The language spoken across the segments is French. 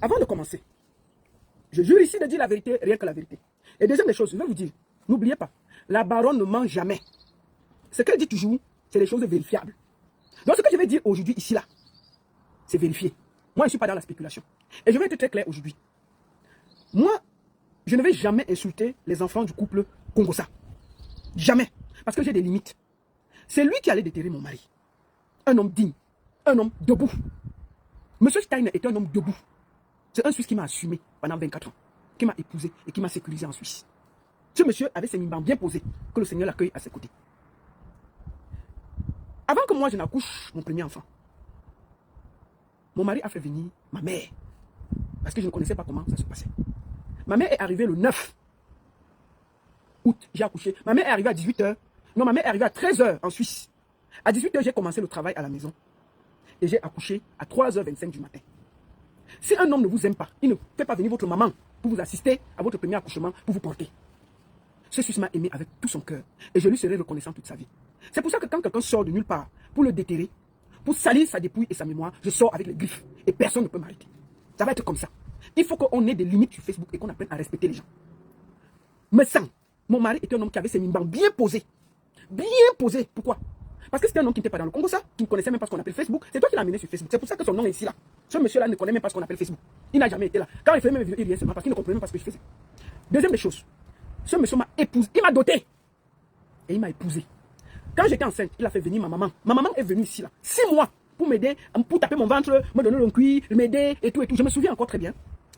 Avant de commencer, je jure ici de dire la vérité, rien que la vérité. Et deuxième des choses, je vais vous dire, n'oubliez pas, la baronne ne ment jamais. Ce qu'elle dit toujours, c'est des choses vérifiables. Donc ce que je vais dire aujourd'hui, ici, là, c'est vérifié. Moi, je ne suis pas dans la spéculation. Et je vais être très clair aujourd'hui. Moi, je ne vais jamais insulter les enfants du couple Kongosa. Jamais. Parce que j'ai des limites. C'est lui qui allait déterrer mon mari. Un homme digne. Un homme debout. Monsieur Steiner est un homme debout. C'est un Suisse qui m'a assumé pendant 24 ans. Qui m'a épousé et qui m'a sécurisé en Suisse. Ce monsieur avait ses mimbans bien posés. Que le Seigneur l'accueille à ses côtés. Avant que moi je n'accouche mon premier enfant, mon mari a fait venir ma mère. Parce que je ne connaissais pas comment ça se passait. Ma mère est arrivée le 9 août. J'ai accouché. Ma mère est arrivée à 18h. Non, ma mère est arrivée à 13h en Suisse. À 18h, j'ai commencé le travail à la maison. Et j'ai accouché à 3h25 du matin. Si un homme ne vous aime pas, il ne fait pas venir votre maman pour vous assister à votre premier accouchement, pour vous porter. Ce Suisse m'a aimé avec tout son cœur. Et je lui serai reconnaissant toute sa vie. C'est pour ça que quand quelqu'un sort de nulle part pour le déterrer, pour salir sa dépouille et sa mémoire, je sors avec les griffes. Et personne ne peut m'arrêter. Ça va être comme ça. Il faut qu'on ait des limites sur Facebook et qu'on apprenne à respecter les gens. Mais sans, mon mari était un homme qui avait ses mimbans bien posés. Bien posés. Pourquoi? Parce que c'était un homme qui n'était pas dans le Congo, ça, qui ne connaissait même pas ce qu'on appelle Facebook. C'est toi qui l'as amené sur Facebook. C'est pour ça que son nom est ici là. Ce monsieur-là ne connaît même pas ce qu'on appelle Facebook. Il n'a jamais été là. Quand il fait même vidéo, il vient seulement parce qu'il ne comprenait même pas ce que je faisais. Deuxième des choses, ce monsieur m'a épousé. Il m'a doté. Et il m'a épousé. Quand j'étais enceinte, il a fait venir ma maman. Ma maman est venue ici là. 6 mois pour m'aider, pour taper mon ventre, me donner le cuir, m'aider et tout et tout. Je me souviens encore très bien.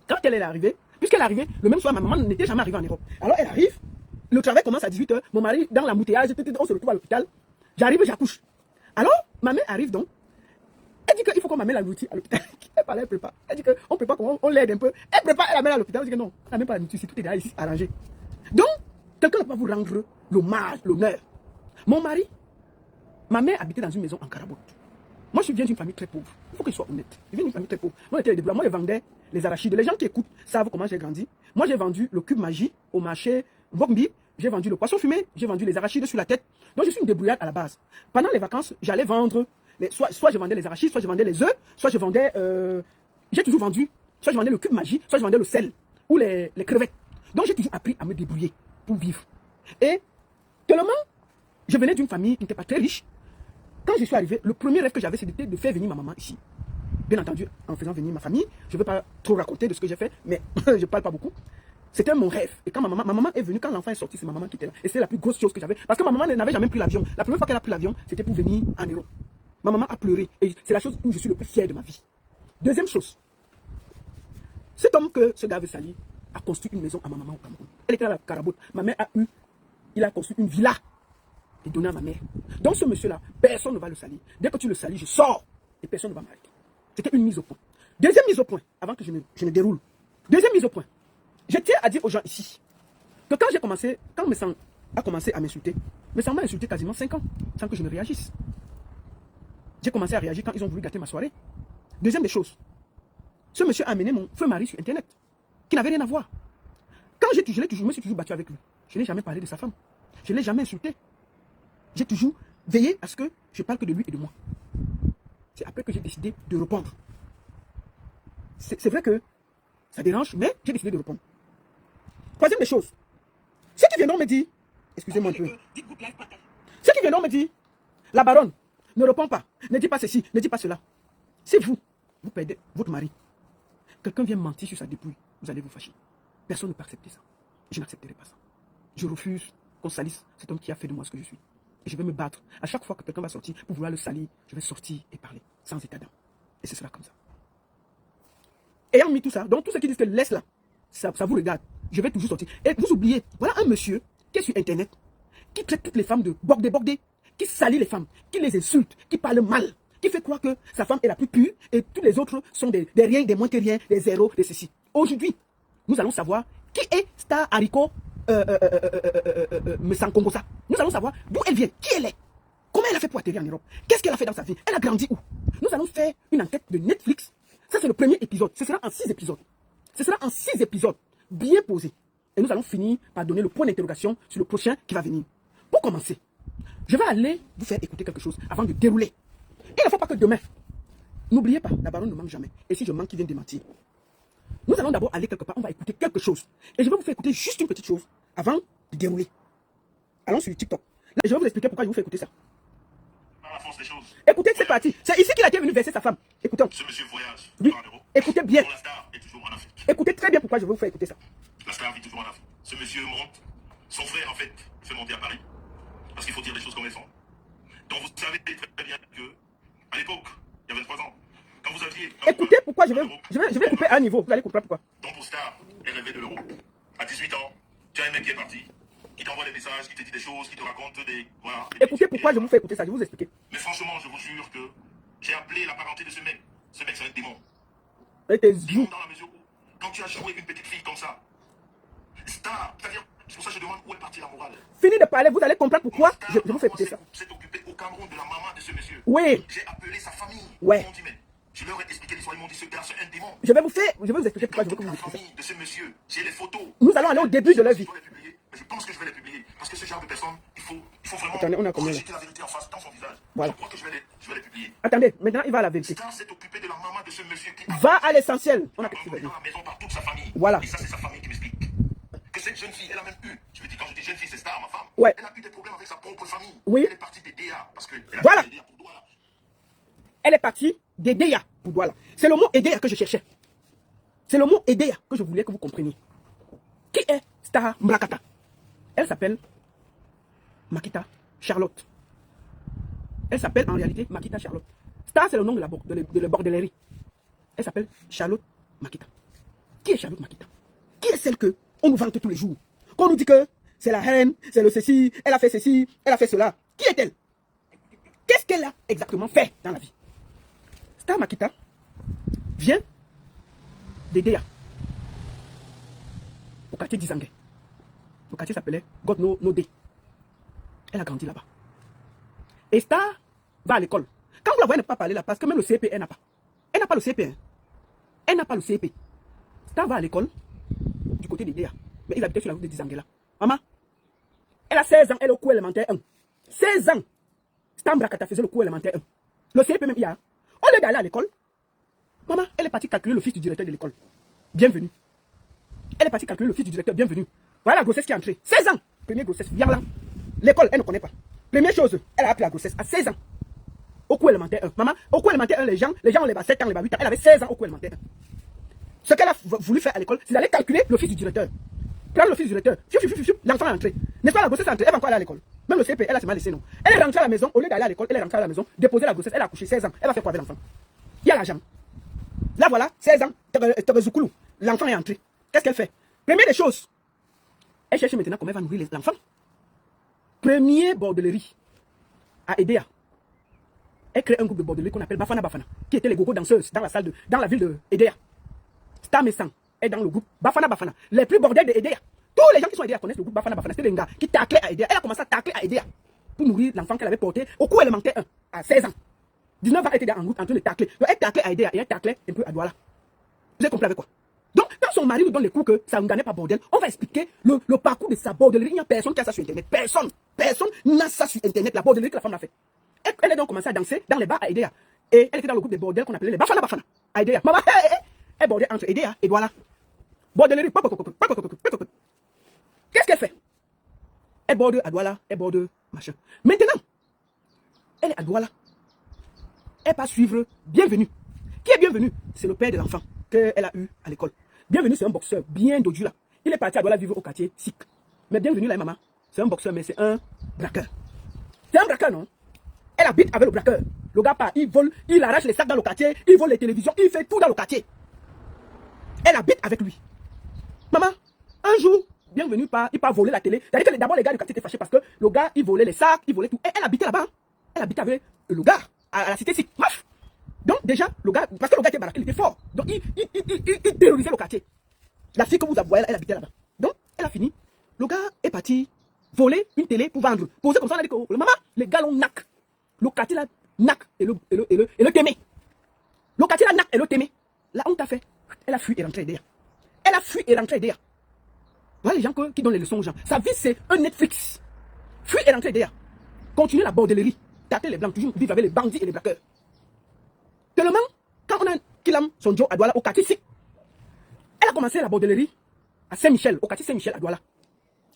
Quand elle est arrivée, puisqu'elle est arrivée, le même soir, ma maman n'était jamais arrivée en Europe. Alors elle arrive, le travail commence à 18h, mon mari dans l'embouteillage, on se retrouve à l'hôpital. J'arrive, j'accouche. Alors, ma mère arrive donc. Elle dit qu'il faut qu'on m'amène la nourriture à l'hôpital. Elle parlait, elle prépare. Elle dit qu'on prépare, on l'aide un peu. Elle prépare, elle amène à l'hôpital. Elle dit que non, elle n'amène pas la nourriture, tout est déjà ici arrangé. Donc, quelqu'un ne peut pas vous rendre l'hommage, l'honneur. Mon mari, ma mère habitait dans une maison en Carabote. Moi, je viens d'une famille très pauvre. Il faut que je sois honnête. Je viens d'une famille très pauvre. Moi, je vendais les arachides. Les gens qui écoutent savent comment j'ai grandi. Moi, j'ai vendu le cube magie au marché Bokmbi. J'ai vendu le poisson fumé. J'ai vendu les arachides sur la tête. Donc, je suis une débrouillarde à la base. Pendant les vacances, j'allais vendre. Soit je vendais les arachides, soit je vendais les œufs, soit je vendais. J'ai toujours vendu. Soit je vendais le cube magie, soit je vendais le sel ou les crevettes. Donc, j'ai toujours appris à me débrouiller pour vivre. Et tellement, je venais d'une famille qui n'était pas très riche. Quand je suis arrivé, le premier rêve que j'avais, c'était de faire venir ma maman ici. Bien entendu, en faisant venir ma famille, je ne veux pas trop raconter de ce que j'ai fait, mais je ne parle pas beaucoup. C'était mon rêve. Et quand ma maman est venue, quand l'enfant est sorti, c'est ma maman qui était là. Et c'est la plus grosse chose que j'avais. Parce que ma maman n'avait jamais pris l'avion. La première fois qu'elle a pris l'avion, c'était pour venir en Europe. Ma maman a pleuré. Et c'est la chose où je suis le plus fier de ma vie. Deuxième chose. Cet homme que ce gars veut salir a construit une maison à ma maman au Cameroun. Elle était à la Carabote. Ma mère il a construit une villa. Et donné à ma mère. Donc ce monsieur-là, personne ne va le salir. Dès que tu le salis, je sors. Et personne ne va m'arrêter. C'était une mise au point. Deuxième mise au point, avant que je ne déroule. Deuxième mise au point. Je tiens à dire aux gens ici que quand Messan a commencé à m'insulter, Messan m'a insulté quasiment 5 ans sans que je ne réagisse. J'ai commencé à réagir quand ils ont voulu gâter ma soirée. Deuxième des choses. Ce monsieur a amené mon feu mari sur Internet, qui n'avait rien à voir. Quand je me suis toujours battu avec lui. Je n'ai jamais parlé de sa femme. Je ne l'ai jamais insulté. J'ai toujours veillé à ce que je parle que de lui et de moi. C'est après que j'ai décidé de répondre. C'est vrai que ça dérange, mais j'ai décidé de répondre. Troisième des choses. Ceux qui viendront me dire, excusez-moi un peu. Ceux qui viendront me dire, la baronne, ne répond pas, ne dis pas ceci, ne dis pas cela. Si vous perdez votre mari, quelqu'un vient mentir sur sa dépouille, vous allez vous fâcher. Personne ne peut accepter ça. Je n'accepterai pas ça. Je refuse qu'on salisse cet homme qui a fait de moi ce que je suis. Et je vais me battre. À chaque fois que quelqu'un va sortir pour vouloir le salir, je vais sortir et parler, sans état d'âme. Et ce sera comme ça. Ayant mis tout ça, donc tous ceux qui disent que laisse là, ça vous regarde. Je vais toujours sortir. Et vous oubliez, voilà un monsieur qui est sur Internet, qui traite toutes les femmes de bordé, qui salit les femmes, qui les insulte, qui parle mal, qui fait croire que sa femme est la plus pure et tous les autres sont des riens, des moins que rien, des zéros, des ceci. Aujourd'hui, nous allons savoir qui est Star Haricot Messankongosa. Nous allons savoir d'où elle vient, qui elle est, comment elle a fait pour atterrir en Europe, qu'est-ce qu'elle a fait dans sa vie, elle a grandi où. Nous allons faire une enquête de Netflix. Ça, c'est le premier épisode. Ce sera en 6 épisodes. Ce sera en 6 épisodes, bien posés. Et nous allons finir par donner le point d'interrogation sur le prochain qui va venir. Pour commencer, je vais aller vous faire écouter quelque chose avant de dérouler. Il ne faut pas que demain, n'oubliez pas, la baronne ne manque jamais. Et si je manque, il vient démentir. Nous allons d'abord aller quelque part, on va écouter quelque chose. Et je vais vous faire écouter juste une petite chose avant de dérouler. Allons sur TikTok. Là, je vais vous expliquer pourquoi je vous fais écouter ça. La force des choses. Écoutez cette partie. C'est ici qu'il a été venu verser sa femme. Écoutons. Ce monsieur voyage Oui. en Europe. Écoutez bien. Dont la star est toujours en Afrique. Écoutez très bien pourquoi je vais vous faire écouter ça. La star vit toujours en Afrique. Ce monsieur monte. Son frère, en fait, fait monter à Paris. Parce qu'il faut dire les choses comme elles sont. Donc vous savez très bien que, à l'époque, il y a 23 ans, quand vous aviez... Écoutez pourquoi je vais couper à un niveau. Vous allez comprendre pourquoi. Donc pour star, elle rêvait de l'euro. À 18 ans, tu as un mec qui est parti, qui t'envoie des messages, qui te dit des choses, qui te raconte des... Voilà. Écoutez pourquoi je vous fais écouter ça. Je vais vous expliquer. Mais franchement, je vous jure que j'ai appelé la parenté de ce mec. Ce mec, c'est un démon. Et tes Démon yeux. dans la mesure où, quand tu as joué une petite fille comme ça, star, c'est-à-dire, c'est pour ça que je demande où est partie la morale. Fini de parler, vous allez comprendre pourquoi je vous fais écouter ça. C'est occupé au Cameroun de la maman de ce monsieur. Oui. J'ai appelé sa famille. Ouais. Ils m'ont dit, mais je leur ai expliqué l'histoire. Ils m'ont dit, ce gars, c'est un démon. Je vais vous expliquer pourquoi je veux que vous La écoutez ça. famille de ce monsieur, j'ai les photos. Nous allons aller au début de leur vie. Je dois les publier, mais je pense que je vais les publier. Parce que ce genre de personnes, il faut vraiment Attendez, on a combien là? rejeter la vérité en face, dans son visage. Voilà. Je crois que je vais les publier. Attendez, maintenant il va à la vérité. Star s'est occupé de la maman de ce monsieur qui Va à l'essentiel. On a quelque chose à abandonné dire. dans la maison par toute sa famille. Voilà. Et ça, c'est sa famille qui m'explique. Que cette jeune fille, elle a même eu, je me dis, quand je dis jeune fille, c'est Star, ma femme. Ouais. Elle a eu des problèmes avec sa propre famille. Oui. Elle est partie des DA parce qu'elle a Voilà. fait des DA pour Douala. Elle est partie d'Edeya pour Douala. C'est le mot Edeya que je cherchais. C'est le mot Edeya que je voulais que vous compreniez. Qui est Star Mbrakata? Elle s'appelle Makita Charlotte. Elle s'appelle en réalité Makita Charlotte. Star, c'est le nom de la bordellerie. Elle s'appelle Charlotte Makita. Qui est Charlotte Makita? Qui est celle que on nous vante tous les jours? Qu'on nous dit que c'est la reine, c'est le ceci, elle a fait ceci, elle a fait cela. Qui est-elle? Qu'est-ce qu'elle a exactement fait dans la vie? Star Makita vient d'Edeya, au quartier d'Izangue. Le quartier s'appelait God No Day. Elle a grandi là-bas. Et Star va à l'école. Quand vous la voyez ne pas parler là, parce que même le CP, elle n'a pas. Elle n'a pas le CP. Hein. Elle n'a pas le CP. Star va à l'école du côté d'Edeya. Mais il habitait sur la route de Dizangue là. Maman, elle a 16 ans, elle est au cours élémentaire 1. 16 ans. Star Mbrakata faisait le cours élémentaire 1. Le CP même, il y a. Au lieu d'aller à l'école, maman, elle est partie calculer le fils du directeur de l'école. Bienvenue. Elle est partie calculer le fils du directeur. Bienvenue. Voilà la grossesse qui est entrée. 16 ans. Première grossesse. Viens l'école, elle ne connaît pas. Première chose, elle a appris la grossesse à 16 ans. Au cours élémentaire 1. Maman, au cours élémentaire 1, les gens ont les 7 ans, les 8 ans. Elle avait 16 ans au cours élémentaire 1. Ce qu'elle a voulu faire à l'école, c'est d'aller calculer le fils du directeur. Prendre le fils du directeur. L'enfant est entré. N'est-ce pas, la grossesse est entrée. Elle va encore aller à l'école. Même le CP, elle a seulement laissé, non. Elle est rentrée à la maison. Au lieu d'aller à l'école, elle est rentrée à la maison, déposer la grossesse. Elle a accouché 16 ans. Elle va faire quoi avec l'enfant? Il y a l'argent. Là, voilà, 16 ans. Terezoukulu. L'enfant est entré. Qu'est-ce qu'elle fait? Première des choses, elle cherche maintenant comment elle va nourrir l'enfant. Premier bordellerie à Edeya. Elle crée un groupe de bordellerie qu'on appelle Bafana Bafana, qui étaient les gogo danseuses dans la ville de Edeya. Star Messan est dans le groupe Bafana Bafana. Les plus bordels de Edeya. Tous les gens qui sont à Edeya connaissent le groupe Bafana Bafana. C'était des gars qui taclaient à Edeya. Elle a commencé à tacler à Edeya pour nourrir l'enfant qu'elle avait porté au cours élémentaire 1 à 16 ans. 19 ans, elle était en route en train de tacler. Donc elle taclait à Edeya et elle taclait un peu à Douala. Vous avez compris avec quoi? Donc, quand son mari nous donne les coups que ça ne gagnait pas bordel, on va expliquer le parcours de sa bordellerie. Il n'y a personne qui a ça sur Internet. Personne n'a ça sur Internet, la bordellerie que la femme a fait. Elle a donc commencé à danser dans les bars à Edeya. Et elle était dans le groupe des bordels qu'on appelait les Bafana Bafana à Edeya. Maman, elle bordait entre Edeya et Douala. Bordellerie. Qu'est-ce qu'elle fait? Elle borde à Douala, elle borde machin. Maintenant, elle est à Douala. Elle va suivre Bienvenue. Qui est Bienvenue? C'est le père de l'enfant qu'elle a eu à l'école. Bienvenue, c'est un boxeur bien dodu là. Il est parti à Douala vivre au quartier Sikh. Mais Bienvenue là, maman, c'est un boxeur, mais c'est un braqueur. C'est un braqueur, non? Elle habite avec le braqueur. Le gars part, il vole, il arrache les sacs dans le quartier, il vole les télévisions, il fait tout dans le quartier. Elle habite avec lui. Maman, un jour, Bienvenue part, il part voler la télé. C'est-à-dire que d'abord les gars du quartier étaient fâchés parce que le gars, il volait les sacs, il volait tout. Et elle habitait là-bas. Elle habitait avec le gars à la cité Sikh. Bref. Donc déjà, le gars, parce que le gars était baraqué, il était fort. Donc il terrorisait le quartier. La fille que vous voyez, elle habitait là-bas. Donc, elle a fini. Le gars est parti voler une télé pour vendre. Poser comme ça, on a dit que le maman, les gars l'ont nac. Le quartier là, nac et le témé. Le quartier là, nac et le témé. Là, on t'a fait. Elle a fui et rentré derrière. Elle a fui et rentré derrière. Voilà les gens qui donnent les leçons aux gens. Sa vie, c'est un Netflix. Fui et rentré derrière. Continuez la bordellerie. Tâter les blancs, toujours vivre avec les bandits et les braqueurs. Tellement, quand on a Kilam, son Joe à Douala au quartier Sikh, commencé la bordellerie à Saint-Michel, au quartier Saint-Michel à Douala.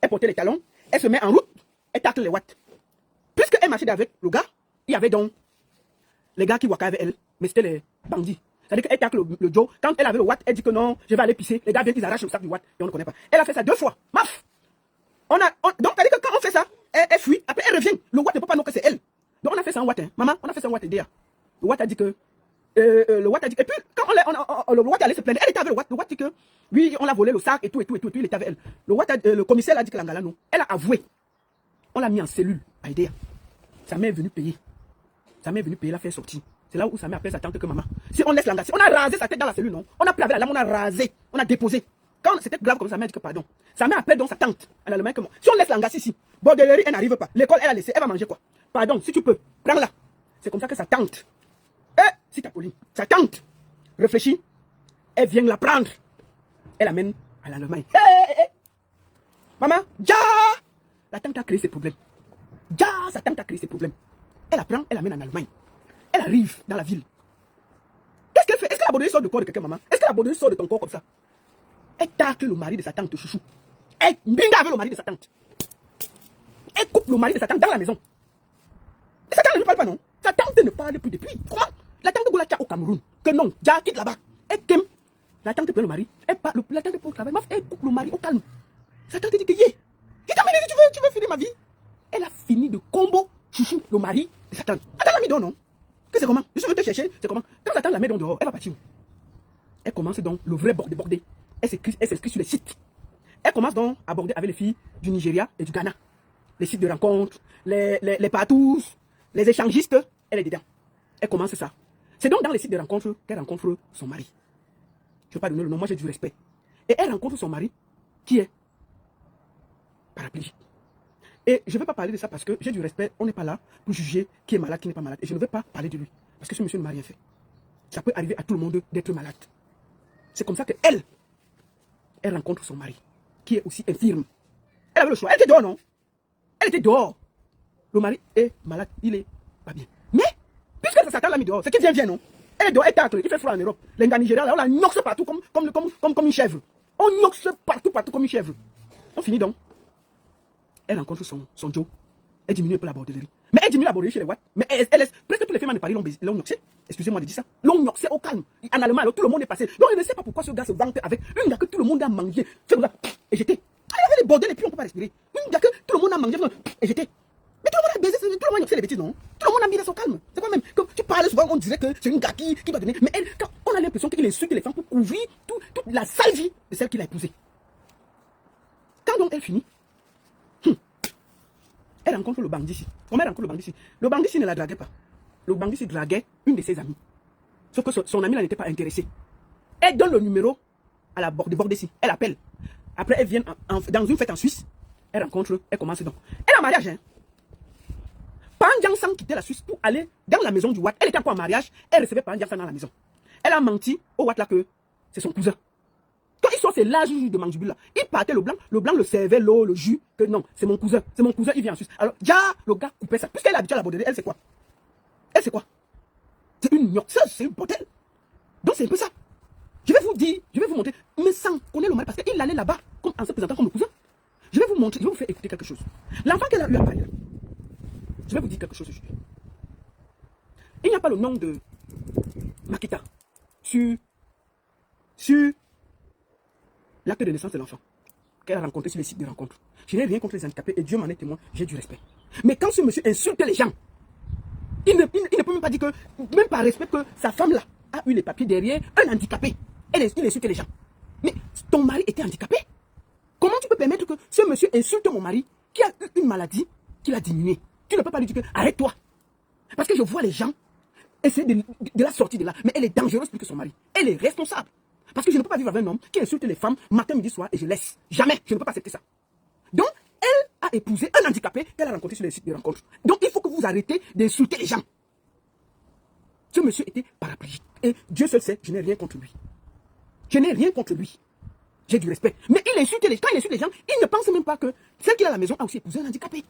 Elle portait les talons, elle se met en route, elle tacle les watts. Puisqu'elle marchait avec le gars, il y avait donc les gars qui wakaient avec elle, mais c'était les bandits. C'est-à-dire qu'elle tacle le Joe. Quand elle avait le watt, elle dit que non, je vais aller pisser. Les gars viennent, ils arrachent le sac du watt et on ne connaît pas. Elle a fait ça 2 fois. Maf! Donc, c'est-à-dire que quand on fait ça, elle fuit, après elle revient. Le watt ne peut pas nous que c'est elle. Donc on a fait ça en watt. Hein. Maman, on a fait ça en watt DA. Le watt a dit que. Le watt a dit. Et puis, quand le watt allait se plaindre, elle était avec le watt. Le watt dit que. Oui, on a volé le sac et tout, et puis il était avec elle. Le commissaire a dit que l'Angala, non. Elle a avoué. On l'a mis en cellule à Idea. Sa mère est venue payer. Sa mère est venue payer, l'a fait sortir. C'est là où sa mère appelle sa tante que maman. Si on laisse l'Angala, si on a rasé sa tête dans la cellule, non. On a pris avec la lame, on a rasé, on a déposé. Quand c'était grave comme ça, sa mère dit que pardon. Sa mère appelle donc sa tante. Elle a le même que moi. Si on laisse l'Angala ici, bordellerie, elle n'arrive pas. L'école, elle a laissé, elle va manger quoi? Pardon, si tu peux, prends-la. C'est comme ça que sa tante. Si t'as Pauline, sa tante réfléchit, elle vient la prendre. Elle amène à l'Allemagne. Maman, ja! La tante a créé ses problèmes. Ja, sa tante a créé ses problèmes. Elle la prend, elle l'amène en Allemagne. Elle arrive dans la ville. Qu'est-ce qu'elle fait? Est-ce que la bordellerie sort du corps de quelqu'un, maman? Est-ce que la bordellerie sort de ton corps comme ça? Elle tacle le mari de sa tante, chouchou. Elle binga avec le mari de sa tante. Elle coupe le mari de sa tante dans la maison. Et sa tante ne parle pas, non? Sa tante ne parle plus depuis. Comment? La tante Goulatia au Cameroun. Que non, ja, quitte là-bas. Elle t'aime. La tante prend le mari. Elle parle. La tante pour le travail. Elle coupe le mari au calme. Sa tante dit que yé. Tu veux finir ma vie? Elle a fini de combo, chouchou, le mari de sa tante. Attends, la mis non? Que c'est comment? Je veux te chercher, c'est comment? Quand la tante la met dehors, elle va partir où? Elle commence donc le vrai bordé. Elle s'inscrit sur les sites. Elle commence donc à border avec les filles du Nigeria et du Ghana. Les sites de rencontres, les partous, les échangistes, elle est dedans. Elle commence ça. C'est donc dans les sites de rencontres qu'elle rencontre son mari. Je ne veux pas donner le nom, moi j'ai du respect. Et elle rencontre son mari qui est paraplégique. Et je ne vais pas parler de ça parce que j'ai du respect. On n'est pas là pour juger qui est malade, qui n'est pas malade. Et je ne vais pas parler de lui. Parce que ce monsieur ne m'a rien fait. Ça peut arriver à tout le monde d'être malade. C'est comme ça qu'elle rencontre son mari, qui est aussi infirme. Elle avait le choix. Elle était dehors, non? Elle était dehors. Le mari est malade. Il est pas bien. Mais, puisque Satan l'a mis dehors, c'est qu'il vient, non? Elle est dehors, elle tâte. Il fait froid en Europe. Les gars nigériens, là, on la noxe partout comme une chèvre. On noxe partout comme une chèvre. On finit donc. Elle rencontre son Joe. Elle diminue un peu la bordellerie. Mais elle diminue la bordellerie chez les Watts. Mais elle laisse. Presque tous les femmes de Paris l'ont noxé. Excusez-moi de dire ça. L'ont noxé au calme. En allemand, alors tout le monde est passé. Donc je ne sais pas pourquoi ce gars se vante avec une gars que tout le monde a mangé. Ce gars, et j'étais. Elle avait les bordels et puis on ne peut pas respirer. Une gars que tout le monde a mangé. Et j'étais. Mais tout le monde a baisé, tout le monde a noxé les bêtises, non? Tout le monde a mis dans son calme. C'est quoi même? Quand tu parles souvent, on dirait que c'est une gars qui doit donner. Mais elle, quand on a l'impression qu'il insulte les femmes pour couvrir toute la sale vie de celle qu'il a épousée. Quand donc elle finit, elle rencontre le bandit ici. Comment elle rencontre le bandit ici? Le bandit ici ne la draguait pas. Le bandit ici draguait une de ses amies. Sauf que son amie là n'était pas intéressée. Elle donne le numéro à la borde ici. Elle appelle. Après, elle vient dans une fête en Suisse. Elle rencontre, elle commence donc. Elle est en mariage, hein. Pandiang Sang quittait la Suisse pour aller dans la maison du Watt. Elle était encore en mariage. Elle recevait Pandiang Sang dans la maison. Elle a menti au Watt là que c'est son cousin. Quand il sort ses larges jus de mandibule, il partait le blanc le servait l'eau, le jus, que non, c'est mon cousin, il vient en Suisse. Alors, le gars coupait ça. Puisqu'elle est habituée à la bordellerie, elle c'est quoi? Elle c'est quoi? C'est une noxeuse, c'est une bordel. Donc c'est un peu ça. Je vais vous dire, je vais vous montrer, mais sans connaître le mal, parce qu'il allait là-bas, comme en se présentant comme le cousin. Je vais vous montrer, je vais vous faire écouter quelque chose. L'enfant qu'elle a eu à Paris, je vais vous dire quelque chose aujourd'hui. Il n'y a pas le nom de Makita sur l'acte de naissance de l'enfant qu'elle a rencontré sur les sites de rencontre. Je n'ai rien contre les handicapés et Dieu m'en est témoin, j'ai du respect. Mais quand ce monsieur insulte les gens, il ne peut même pas dire que, même par respect, que sa femme là a eu les papiers derrière un handicapé. Il insulte les gens. Mais ton mari était handicapé. Comment tu peux permettre que ce monsieur insulte mon mari qui a eu une maladie qui l'a diminué? Tu ne peux pas lui dire que arrête-toi. Parce que je vois les gens essayer de la sortir de là. Mais elle est dangereuse plus que son mari. Elle est responsable. Parce que je ne peux pas vivre avec un homme qui insulte les femmes matin, midi, soir et je laisse. Jamais. Je ne peux pas accepter ça. Donc, elle a épousé un handicapé qu'elle a rencontré sur les sites de rencontres. Donc, il faut que vous arrêtez d'insulter les gens. Ce monsieur était paraplégique. Et Dieu seul sait, je n'ai rien contre lui. Je n'ai rien contre lui. J'ai du respect. Mais il insulte les gens. Quand il insulte les gens, il ne pense même pas que celle qui est à la maison a aussi épousé un handicapé.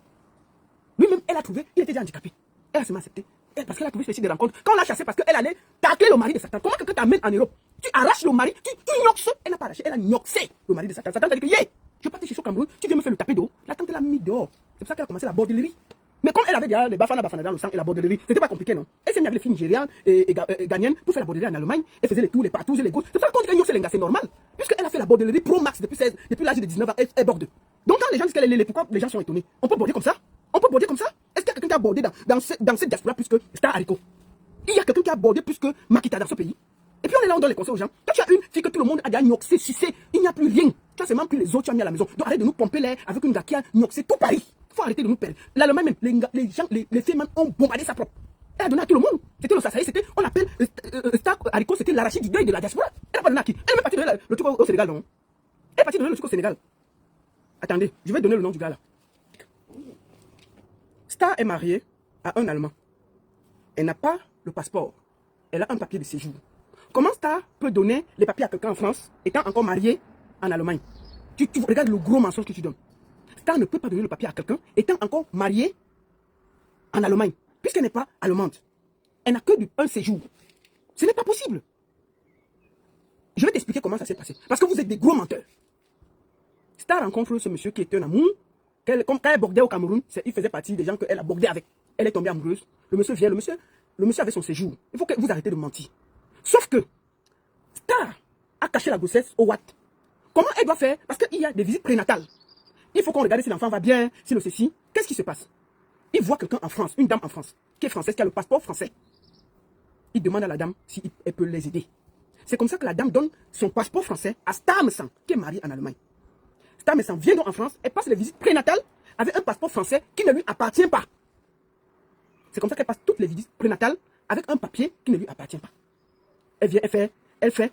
Lui-même, elle a trouvé, il était déjà handicapé. Elle a seulement accepté. Parce qu'elle a trouvé sur les sites de rencontres. Quand on l'a chassé parce qu'elle allait tacler le mari de Satan. Comment quelqu'un t'amène en Europe? Tu arraches le mari, tu gnoxes. Elle n'a pas arraché, elle a gnoxé le mari de Satan. Satan t'a dit que, yeah, je vais pas te chercher au Cameroun, tu viens me faire le taper d'eau. La tante l'a mis dehors. C'est pour ça qu'elle a commencé la bordellerie. Mais comme elle avait déjà les bafana dans le sang et la bordellerie, c'était pas compliqué, non? Elle s'est mis avec les filles nigérianes et ghanéennes pour faire la bordellerie en Allemagne. Elle faisait les tours, les partous et les gosses. C'est pour ça qu'on dit que c'est c'est normal. Puisqu'elle a fait la bordellerie pro max depuis l'âge de 19 ans, elle borde. Donc quand les gens disent qu'elle est lélé, pourquoi les gens sont étonnés? On peut border comme ça? On peut border comme ça? Est-ce qu'il y a quelqu'un qui a bordé dans cette diaspora plus que Star Haricot? Il y a quelqu'un qui a bordé plus que Makita dans ce pays? Et puis on est là, on donne les conseils aux gens. Quand tu as une fille que tout le monde a déjà gnoxé, sucé, il n'y a plus rien. Tu as seulement pris les autres, tu as mis à la maison. Donc arrête de nous pomper l'air avec une gars qui a gnoxé tout Paris. Il faut arrêter de nous perdre. L'Allemagne même, les gens, les filles même ont bombardé sa propre. Elle a donné à tout le monde. C'était le Sassaï, c'était, on l'appelle Star Haricot, c'était l'arachide du deuil de la diaspora. Elle n'a pas donné à qui? Elle est même partie donner le truc au Sénégal, non? Elle est partie donner le truc au Sénégal. Attendez, je vais donner le nom du gars là. Star est mariée à un Allemand. Elle n'a pas le passeport. Elle a un papier de séjour. Comment Star peut donner les papiers à quelqu'un en France, étant encore marié en Allemagne? Tu regardes le gros mensonge que tu donnes. Star ne peut pas donner le papier à quelqu'un, étant encore marié en Allemagne, puisqu'elle n'est pas allemande. Elle n'a que un séjour. Ce n'est pas possible. Je vais t'expliquer comment ça s'est passé. Parce que vous êtes des gros menteurs. Star rencontre ce monsieur qui est un amour. Comme quand elle bordait au Cameroun, il faisait partie des gens qu'elle a bordé avec. Elle est tombée amoureuse. Le monsieur vient, le monsieur avait son séjour. Il faut que vous arrêtez de mentir. Sauf que Star a caché la grossesse au Watt. Comment elle doit faire? Parce qu'il y a des visites prénatales. Il faut qu'on regarde si l'enfant va bien, si le ceci. Qu'est-ce qui se passe? Il voit quelqu'un en France, une dame en France, qui est française, qui a le passeport français. Il demande à la dame si elle peut les aider. C'est comme ça que la dame donne son passeport français à Star Messan, qui est mariée en Allemagne. Star Messan vient donc en France, elle passe les visites prénatales avec un passeport français qui ne lui appartient pas. C'est comme ça qu'elle passe toutes les visites prénatales avec un papier qui ne lui appartient pas. Elle vient, elle fait.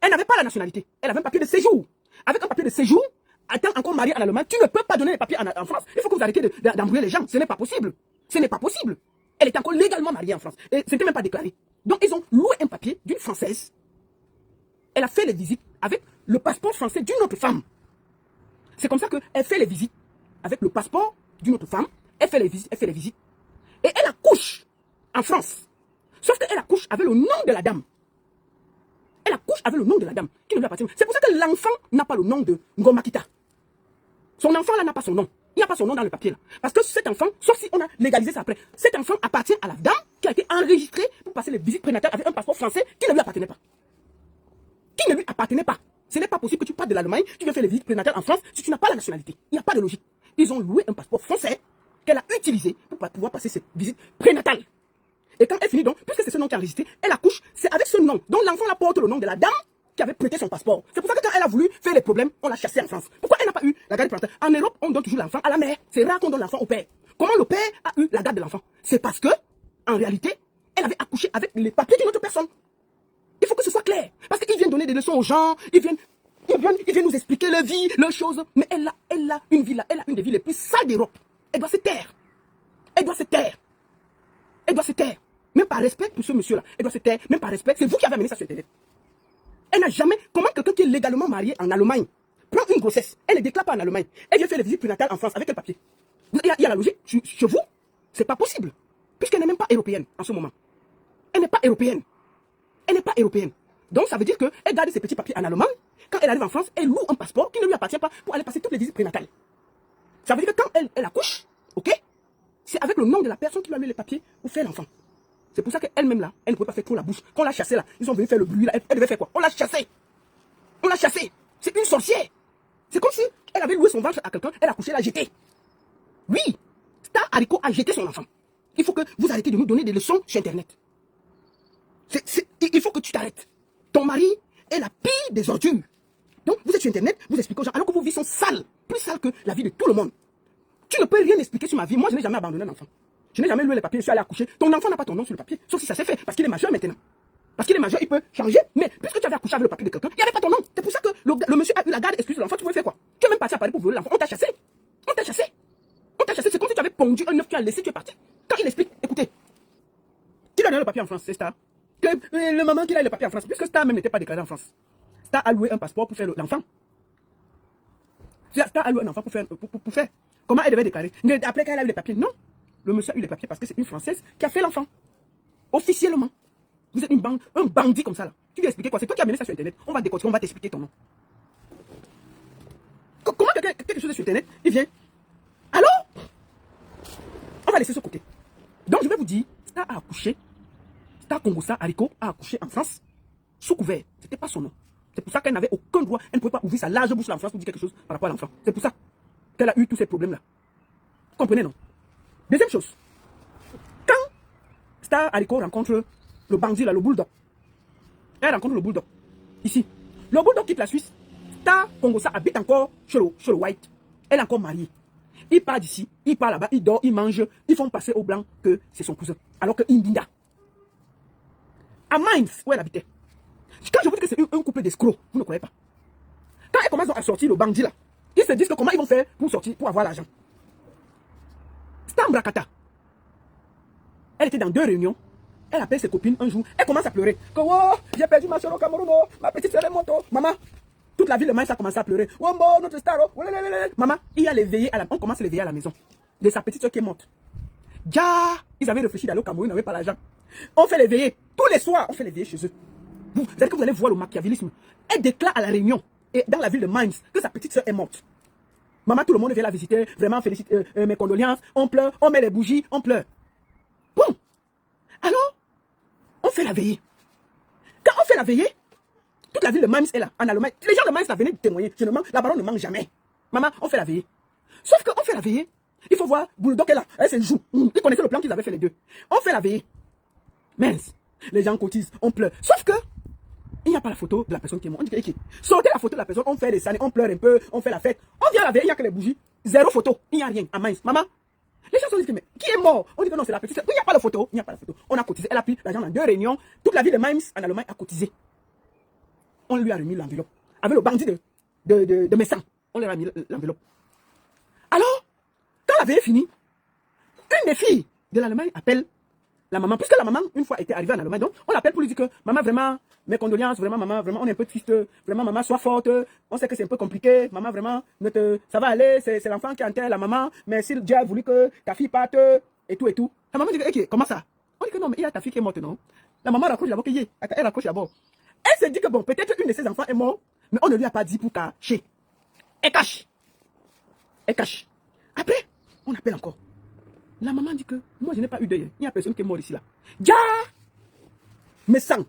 Elle n'avait pas la nationalité. Elle avait un papier de séjour. Avec un papier de séjour, étant encore mariée en Allemagne, tu ne peux pas donner les papiers en France. Il faut que vous arrêtiez d'embrouiller les gens. Ce n'est pas possible. Ce n'est pas possible. Elle était encore légalement mariée en France. Et ce n'était même pas déclaré. Donc ils ont loué un papier d'une Française. Elle a fait les visites avec le passeport français d'une autre femme. C'est comme ça qu'elle fait les visites avec le passeport d'une autre femme. Elle fait les visites. Et elle accouche en France. Sauf qu'elle accouche avec le nom de la dame. Elle accouche avec le nom de la dame qui ne lui appartient pas. C'est pour ça que l'enfant n'a pas le nom de Ngomakita. Son enfant là n'a pas son nom. Il n'y a pas son nom dans le papier là. Parce que cet enfant, sauf si on a légalisé ça après, cet enfant appartient à la dame qui a été enregistrée pour passer les visites prénatales avec un passeport français qui ne lui appartenait pas. Qui ne lui appartenait pas. Ce n'est pas possible que tu partes de l'Allemagne, tu viens faire les visites prénatales en France si tu n'as pas la nationalité. Il n'y a pas de logique. Ils ont loué un passeport français qu'elle a utilisé pour pouvoir passer cette visite prénatale. Et quand elle finit donc, puisque c'est ce nom qui est enregistré, elle accouche, c'est avec ce nom. Donc l'enfant la porte le nom de la dame qui avait prêté son passeport. C'est pour ça que quand elle a voulu faire les problèmes, on l'a chassée en France. Pourquoi elle n'a pas eu la garde parentale? En Europe, on donne toujours l'enfant à la mère. C'est rare qu'on donne l'enfant au père. Comment le père a eu la garde de l'enfant? C'est parce que, en réalité, elle avait accouché avec les papiers d'une autre personne. Il faut que ce soit clair. Parce qu'ils viennent donner des leçons aux gens, ils viennent nous expliquer leur vie, leurs choses. Mais elle a une vie là, elle a une des villes les plus sales d'Europe. Elle doit se taire. Elle doit se taire. Elle doit se taire. Même par respect pour ce monsieur-là. Elle doit se taire. Même par respect. C'est vous qui avez amené ça sur Internet. Elle n'a jamais... Comment quelqu'un qui est légalement marié en Allemagne prend une grossesse, elle ne déclare pas en Allemagne, elle vient faire les visites prénatales en France avec quel papier? Il y a la logique. Chez vous, c'est pas possible. Puisqu'elle n'est même pas européenne en ce moment. Elle n'est pas européenne. Elle n'est pas européenne. Donc ça veut dire qu'elle garde ses petits papiers en Allemagne. Quand elle arrive en France, elle loue un passeport qui ne lui appartient pas pour aller passer toutes les visites prénatales. Ça veut dire que quand elle accouche, ok, c'est avec le nom de la personne qui lui a mis les papiers pour faire l'enfant. C'est pour ça qu'elle-même là, elle ne pouvait pas faire trop la bouche. Quand on l'a chassée là, ils sont venus faire le bruit là, elle devait faire quoi? On l'a chassée. On l'a chassée. C'est une sorcière. C'est comme si elle avait loué son ventre à quelqu'un, elle a couché, elle a jeté. Oui, Star Haricot a jeté son enfant. Il faut que vous arrêtez de nous donner des leçons sur Internet. Il faut que tu t'arrêtes. Ton mari est la pire des ordures. Donc vous êtes sur Internet, vous expliquez aux gens, alors que vos vies sont sales, plus sales que la vie de tout le monde. Tu ne peux rien expliquer sur ma vie. Moi, je n'ai jamais abandonné un enfant. Je n'ai jamais loué les papiers, je suis allé accoucher. Ton enfant n'a pas ton nom sur le papier, sauf si ça s'est fait, parce qu'il est majeur maintenant. Parce qu'il est majeur, il peut changer. Mais puisque tu avais accouché avec le papier de quelqu'un, il n'y avait pas ton nom. C'est pour ça que le monsieur a eu la garde exclusive de l'enfant. Tu pouvais faire quoi? Tu es même parti à Paris pour violer l'enfant. On t'a chassé. On t'a chassé. On t'a chassé. C'est comme si tu avais pondu un œuf, tu as laissé, tu es parti. Quand il explique, écoutez, qui a donné le papier en France? C'est Star. Le maman qui a le papier en France, puisque Star même n'était pas déclaré en France. Star a loué un passeport pour faire l'enfant. Star a loué un enfant pour faire. Comment elle devait déclarer? Après qu'elle a eu les papiers, non. Le monsieur a eu les papiers parce que c'est une Française qui a fait l'enfant. Officiellement. Vous êtes un bandit comme ça là. Tu lui expliquer quoi? C'est toi qui as mené ça sur Internet. On va décortiquer, on va t'expliquer ton nom. Comment quelque chose est sur Internet, il vient. Alors, on va laisser ce côté. Donc je vais vous dire, Star a accouché. Star Congosa Haricot a accouché en France sous couvert. C'était pas son nom. C'est pour ça qu'elle n'avait aucun droit. Elle ne pouvait pas ouvrir sa large bouche en France pour dire quelque chose par rapport à l'enfant. C'est pour ça qu'elle a eu tous ces problèmes-là. Vous comprenez, non? Deuxième chose. Quand Star Haricot rencontre le bandit, là, le bulldog, elle rencontre le bulldog. Ici. Le bulldog quitte la Suisse. Star Congosa habite encore chez le White. Elle est encore mariée. Il part d'ici, il part là-bas, il dort, il mange. Ils font passer au blanc que c'est son cousin. Alors que Indinda, à Mainz, où elle habitait. Quand je vous dis que c'est un couple d'escrocs, vous ne croyez pas. Quand elles commencent à sortir le bandit là, ils se disent que comment ils vont faire pour sortir, pour avoir l'argent. Stambrakata. Elle était dans 2 réunions. Elle appelle ses copines un jour. Elle commence à pleurer. Que oh, j'ai perdu ma soeur au Cameroun. Oh, ma petite soeur est morte. Oh. Maman, toute la ville de Mainz a commencé à pleurer. Wombo, notre star. Oh. Maman, il y a les veillées on commence à les veiller à la maison. De sa petite soeur qui est morte. Ja, ils avaient réfléchi d'aller au Cameroun, ils n'avaient pas l'argent. On fait les veillées. Tous les soirs, on fait les veillées chez eux. C'est-à-dire que vous allez voir le machiavélisme. Elle déclare à la réunion, et dans la ville de Mainz, que sa petite soeur est morte. Maman, tout le monde vient la visiter. Vraiment, félicite mes condoléances. On pleure, on met les bougies, on pleure. Bon. Alors, on fait la veillée. Quand on fait la veillée, toute la ville de Mainz est là, en Allemagne. Les gens de Mainz là venaient témoigner. Je ne mange, la baronne ne mange jamais. Maman, on fait la veillée. Sauf qu'on fait la veillée. Il faut voir, Bulldog est là. Elle se joue. Ils connaissaient le plan qu'ils avaient fait les deux. On fait la veillée. Mince. Les gens cotisent, on pleure. Sauf que, il n'y a pas la photo de la personne qui est morte. On dit, sortez la photo de la personne, on fait des années, on pleure un peu, on fait la fête. On vient la veille, il n'y a que les bougies. 0 photo, il n'y a rien à Mainz. Maman, les gens se disent, mais qui est mort? On dit que non, c'est la petite. Il n'y a pas de photo, il n'y a pas de photo. On a cotisé, elle a pris l'argent dans 2 réunions. Toute la ville de Mainz, en Allemagne, a cotisé. On lui a remis l'enveloppe. Avec le bandit de Messan, on lui a remis l'enveloppe. Alors, quand la veille est finie, une des filles de l'Allemagne appelle la maman, puisque la maman, une fois, était arrivée en Allemagne, donc on l'appelle pour lui dire que, maman, vraiment, mes condoléances, vraiment, maman, vraiment, on est un peu triste, vraiment, maman, sois forte, on sait que c'est un peu compliqué, maman, vraiment, ça va aller, c'est l'enfant qui enterre la maman, mais si Dieu a voulu que ta fille parte, et tout, et tout. La maman dit, okay, comment ça? On dit que non, mais il y a ta fille qui est morte, non? La maman raccroche d'abord, elle raccroche d'abord. Elle se dit que, bon, peut-être une de ses enfants est morte, mais on ne lui a pas dit pour cacher. Elle cache. Elle cache. Après, on appelle encore. La maman dit que moi je n'ai pas eu deuil. Il n'y a personne qui est mort ici là. Ja! Mais sans.